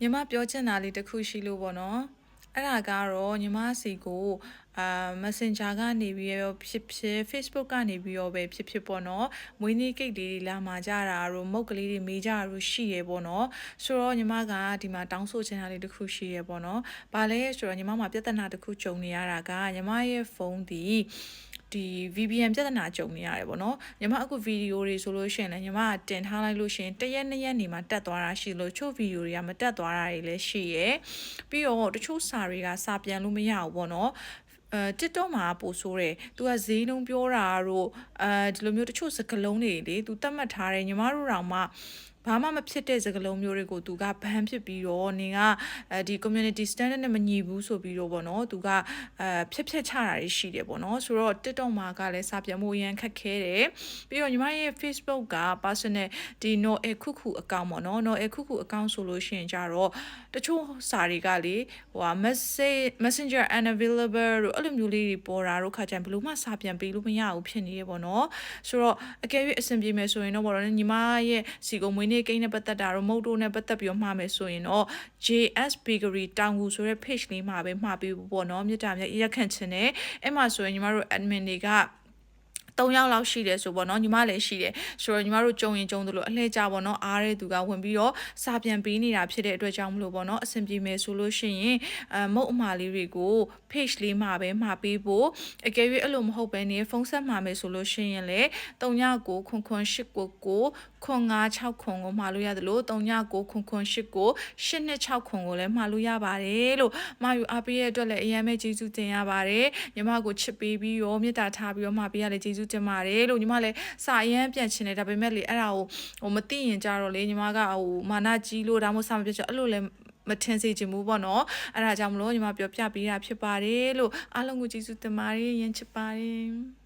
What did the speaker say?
ညီမပြောချင်တာလေးတစ်ခုရှိလို့ပေါ့နော်အဲ့ဒါကတော့ညီမစီကိုMessenger ကနေပြီးတော့ဖြစ်ဖြစ် Facebook ကနေပြီးတော့ပဲဖြစ်ဖြစ်ပေါ့နော်မွေးနေ့ကိတ်တွေလာမှာကြတာတို့မုတ်ကလေးတွေမေးကြတာတို့ရှိရပေါ့နော်ဆိုတော့ညီမကဒီမှာတောင်းဆိုချင်တာလေးတစ်ခုရှိရပေါ့နော်ဘာလဲဆိုတော့ညီမမှာပြဿနာတစ်ခုကြုံနေရတာကညီမရဲ့ဖုန်းဒီVPN ပြဿနာကြုံနေရတယ်ပေါ့နော်ညီမအခုဗီဒီယိုတွေဆိုလို့ရှိရင်လည်းညီမကတင်ထားလိုက်လို့ရှိရင်တစ်ရက်နှစ်ရက်နေမှာတက်သွားတာရှိလို့ချို့ဗီဒီယိုတွေကမတက်သွားတာတွေလည်းရှိရယ်ပြီးတော့တချို့စာတွေကစာပြန်လို့မရဘူးပေါ့နော်TikTok မှာပို့ဆိုးတယ်။ तू ကဈေးနှုန်းပြောတာတို့ဒီလိုမျိုးတချို့စကားလုံးတွေလေ तू တတ်မှတ်ထားတယ်ညီမတို့တောင်မှဘာမှမဖြစ်တဲ့စကားလုံးမျိုးတွေကိုသူကဘန်ဖြစ်ပြီးတော့နင်ကဒီ community standard နဲ့မညီဘူးဆိုပြီးတော့ပေါ့နော်သူကဖြက်ချတာတွေရှိတယ်ပေါ့နော်ဆိုတော့ TikTok မှာကလည်းစာပြန်ဖို့ရန်ခက်ခဲတယ်ပြီးတော့ညီမရဲ့ Facebook က personal ဒီ no ekuku account ပေါ့နော် no ekuku account ဆိုလို့ရှိရင်ကြတော့တချို့စာတွေကလေဟို messenger unavailable တို့အဲ့လိုမျိုးလေးတွေပေါ်တာတို့ခါကျရင်ဘယ်လိုမှစာပြန်ပေးလို့မရဘူးဖြစ်နေရပေါ့နော်ဆိုတော့အကယ်၍အဆင်ပြေမယ်ဆိုရင်တော့ပေါ့နော်ညီမရဲ့စီကုံမွေးနေ့ကိန်းနဲ့ပတ်သက်တာတော့မုတ်တို့နဲ့ပတ်သက်ပြီးတော့မှားမယ်ဆိုရင်တော့ JS Bakery တောင်ကူဆိုတဲ့ page လေးမှာပဲမှားပေးဖို့ပေါ့နော်မြေတားမြတ်ရက်ခန့်ချင်တယ်အဲ့မှာဆိုရင်ညီမတို့ admin တွေက3ယောက်လောက်ရှိတယ်ဆိုပေါ့နော်ညီမလည်းရှိတယ်ဆိုတော့ညီမတို့ကြုံရင်ကြုံသလိုအလှည့်ကြပေါ့နော်အားတဲ့သူကဝင်ပြီးတော့စာပြန်ပေးနေတာဖြစ်တဲ့အတွက်ကြောင့်မလို့ပေါ့နော်အဆင်ပြေမယ်ဆိုလို့ရှိရင်မုတ်အမှားလေးတွေကို page လေးမှာပဲမှာပေးဖို့အကယ်၍အဲ့လိုမဟုတ်ဘဲနေဖုန်းဆက်မှာမယ်ဆိုလို့ရှိရင်လေ39ခွန်ခွန်899ခွန်960ခွန်ကိုမှာလို့ရတယ်လို့39ခွန်ခွန်89826ခွန်ကိုလည်းမှာလို့ရပါတယ်လို့မှာယူအားပေးရတဲ့အတွက်လည်းအရင်ပဲကျေးဇူးတင်ရပါတယ်ညီမကိုချစ်ပေးပြီးရောမေတ္တာထားပြီးတော့မှာပေးရလေကျေးဇူးတင်ပါတယ်လို့ညီမလည်းစာအရန်ပြန်ချင်တယ်ဒါပေမဲ့လေအဲ့ဒါကိုမသိရင်ကြတော့လေညီမကမာနကြီးလို့ဒါမှမဟုတ်စာမပြတ်ချအဲ့လိုလည်းမထင်စေချင်ဘူးပေါ့နော်အဲ့ဒါကြောင့်မလို့ညီမပြောပြပေးတာဖြစ်ပါတယ်လို့အားလုံးကိုကျေးဇူးတင်ပါတယ်ယဉ်ချစ်ပါတယ်